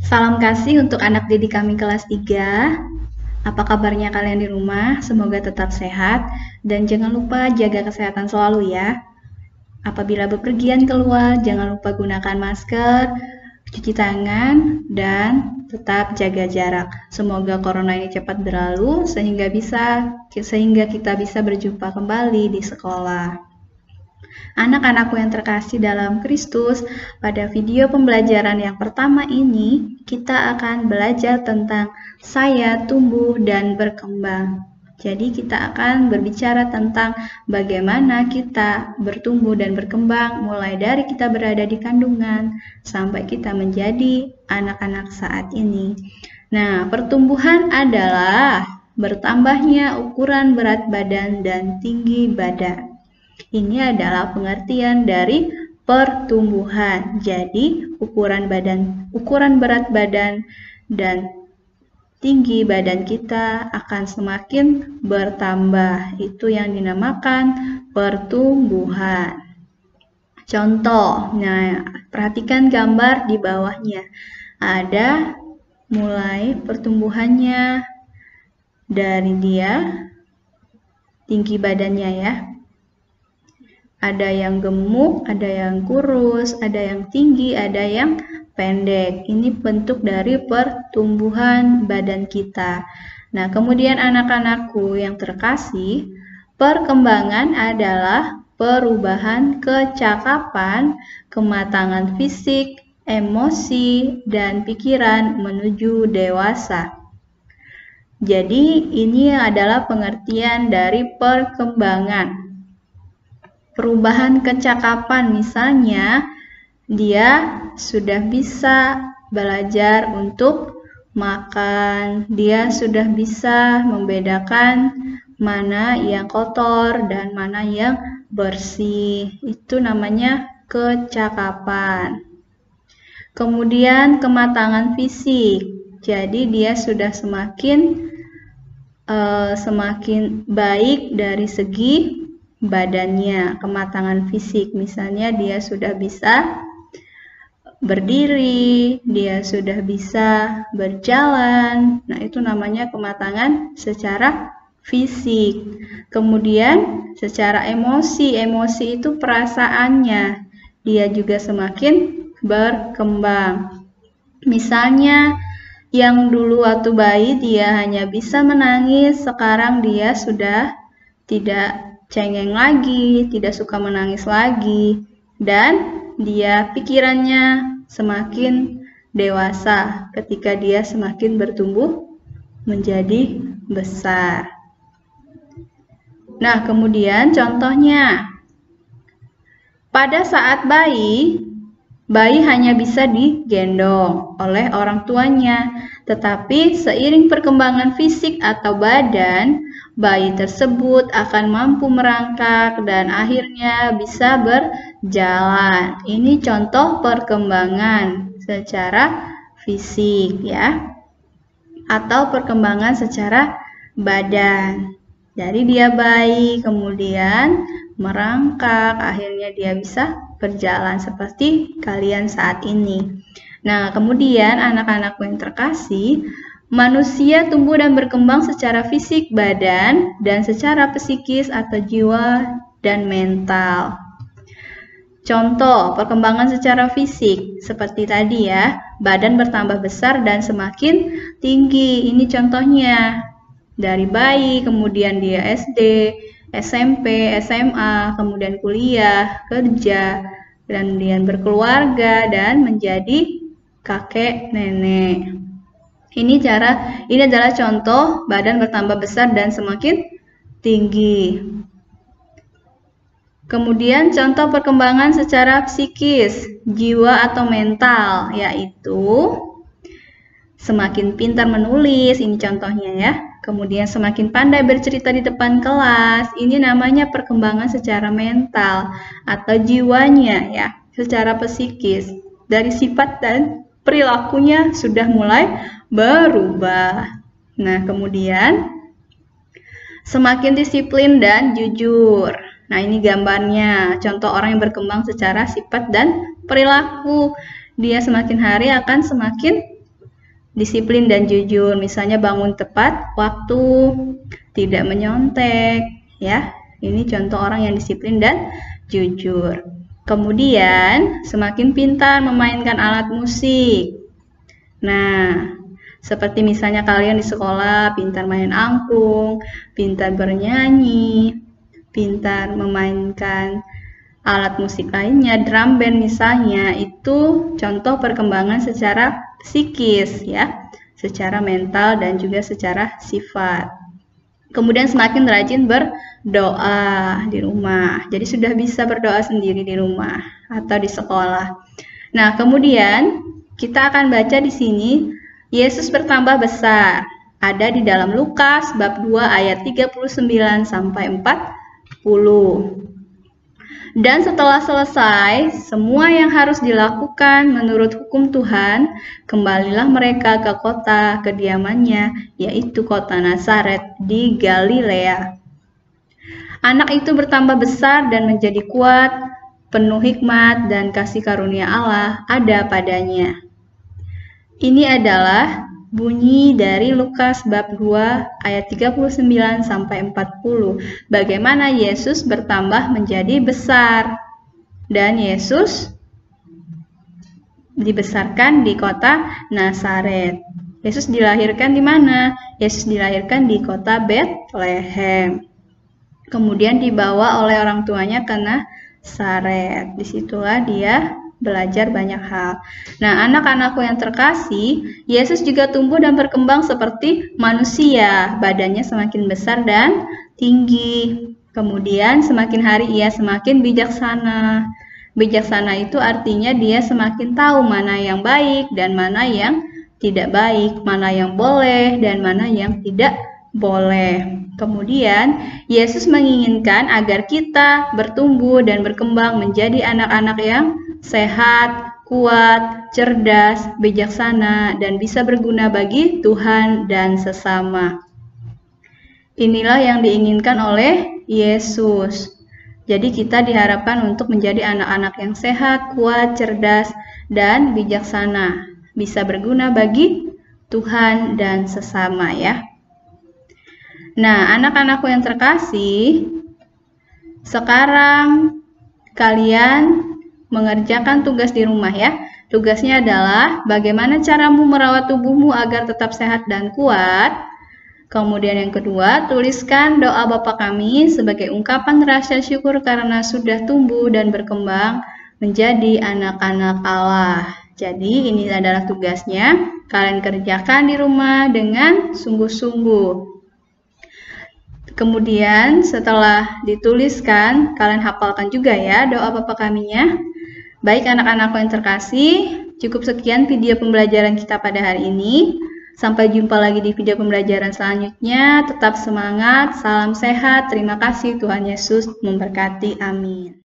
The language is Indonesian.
Salam kasih untuk anak didik kami kelas 3. Apa kabarnya kalian di rumah? Semoga tetap sehat dan jangan lupa jaga kesehatan selalu ya. Apabila bepergian keluar, jangan lupa gunakan masker, cuci tangan, dan tetap jaga jarak. Semoga corona ini cepat berlalu sehingga kita bisa berjumpa kembali di sekolah. Anak-anakku yang terkasih dalam Kristus, pada video pembelajaran yang pertama ini, kita akan belajar tentang saya tumbuh dan berkembang. Jadi kita akan berbicara tentang bagaimana kita bertumbuh dan berkembang mulai dari kita berada di kandungan sampai kita menjadi anak-anak saat ini. Nah, pertumbuhan adalah bertambahnya ukuran berat badan dan tinggi badan. Ini adalah pengertian dari pertumbuhan. Jadi, ukuran berat badan dan tinggi badan kita akan semakin bertambah. Itu yang dinamakan pertumbuhan. Contoh, nah, perhatikan gambar di bawahnya. Ada mulai pertumbuhannya dari dia, tinggi badannya ya. Ada yang gemuk, ada yang kurus, ada yang tinggi, ada yang pendek. Ini bentuk dari pertumbuhan badan kita. Nah, kemudian anak-anakku yang terkasih, perkembangan adalah perubahan kecakapan, kematangan fisik, emosi, dan pikiran menuju dewasa. Jadi, ini adalah pengertian dari perkembangan. Perubahan kecakapan, misalnya dia sudah bisa belajar untuk makan, dia sudah bisa membedakan mana yang kotor dan mana yang bersih. Itu namanya kecakapan. Kemudian kematangan fisik, jadi dia sudah semakin baik dari segi badannya, kematangan fisik. Misalnya dia sudah bisa berdiri, dia sudah bisa berjalan. Nah, itu namanya kematangan secara fisik. Kemudian secara emosi itu perasaannya. Dia juga semakin berkembang. Misalnya yang dulu waktu bayi dia hanya bisa menangis, sekarang dia sudah tidak cengeng lagi, tidak suka menangis lagi, dan dia pikirannya semakin dewasa ketika dia semakin bertumbuh menjadi besar. Nah, kemudian contohnya, pada saat bayi hanya bisa digendong oleh orang tuanya, tetapi seiring perkembangan fisik atau badan, bayi tersebut akan mampu merangkak dan akhirnya bisa berjalan. Ini contoh perkembangan secara fisik ya, atau perkembangan secara badan. Jadi dia bayi, kemudian merangkak, akhirnya dia bisa berjalan seperti kalian saat ini. Nah, kemudian anak-anakku yang terkasih, manusia tumbuh dan berkembang secara fisik badan dan secara psikis atau jiwa dan mental. Contoh, perkembangan secara fisik seperti tadi ya, badan bertambah besar dan semakin tinggi. Ini contohnya dari bayi, kemudian dia SD, SMP, SMA, kemudian kuliah, kerja, dan kemudian berkeluarga dan menjadi kakek nenek. Ini adalah contoh badan bertambah besar dan semakin tinggi. Kemudian contoh perkembangan secara psikis, jiwa atau mental, yaitu semakin pintar menulis, ini contohnya ya. Kemudian semakin pandai bercerita di depan kelas, ini namanya perkembangan secara mental atau jiwanya ya, secara psikis. Dari sifat dan perilakunya sudah mulai berubah. Nah, kemudian semakin disiplin dan jujur. Nah, ini gambarnya, contoh orang yang berkembang secara sifat dan perilaku. Dia semakin hari akan semakin disiplin dan jujur. Misalnya bangun tepat waktu, tidak menyontek, ya. Ini contoh orang yang disiplin dan jujur. Kemudian, semakin pintar memainkan alat musik. Nah, seperti misalnya kalian di sekolah pintar main angklung, pintar bernyanyi, pintar memainkan alat musik lainnya, drum band misalnya, itu contoh perkembangan secara psikis ya, secara mental dan juga secara sifat. Kemudian semakin rajin berdoa di rumah. Jadi sudah bisa berdoa sendiri di rumah atau di sekolah. Nah, kemudian kita akan baca di sini Yesus bertambah besar. Ada di dalam Lukas bab 2 ayat 39 sampai 40. Dan setelah selesai semua yang harus dilakukan menurut hukum Tuhan, kembalilah mereka ke kota kediamannya, yaitu kota Nazaret di Galilea. Anak itu bertambah besar dan menjadi kuat, penuh hikmat dan kasih karunia Allah ada padanya. Ini adalah bunyi dari Lukas bab 2 ayat 39 sampai 40. Bagaimana Yesus bertambah menjadi besar. Dan Yesus dibesarkan di kota Nazaret. Yesus dilahirkan di mana? Yesus dilahirkan di kota Betlehem. Kemudian dibawa oleh orang tuanya ke Nazaret. Disitulah dia belajar banyak hal. Nah, anak-anakku yang terkasih, Yesus juga tumbuh dan berkembang seperti manusia. Badannya semakin besar dan tinggi. Kemudian semakin hari ia semakin bijaksana. Bijaksana itu artinya dia semakin tahu mana yang baik dan mana yang tidak baik, mana yang boleh dan mana yang tidak boleh. Kemudian, Yesus menginginkan agar kita bertumbuh dan berkembang menjadi anak-anak yang sehat, kuat, cerdas, bijaksana, dan bisa berguna bagi Tuhan dan sesama. Inilah yang diinginkan oleh Yesus. Jadi kita diharapkan untuk menjadi anak-anak yang sehat, kuat, cerdas, dan bijaksana. Bisa berguna bagi Tuhan dan sesama ya. Nah, anak-anakku yang terkasih, sekarang kalian mengerjakan tugas di rumah ya. Tugasnya adalah bagaimana caramu merawat tubuhmu agar tetap sehat dan kuat. Kemudian yang kedua, tuliskan doa Bapa Kami sebagai ungkapan rasa syukur karena sudah tumbuh dan berkembang menjadi anak-anak Allah. Jadi ini adalah tugasnya. Kalian kerjakan di rumah dengan sungguh-sungguh. Kemudian setelah dituliskan, kalian hafalkan juga ya doa Bapa Kami-nya. Baik anak-anakku yang terkasih, cukup sekian video pembelajaran kita pada hari ini. Sampai jumpa lagi di video pembelajaran selanjutnya. Tetap semangat, salam sehat, terima kasih, Tuhan Yesus memberkati, amin.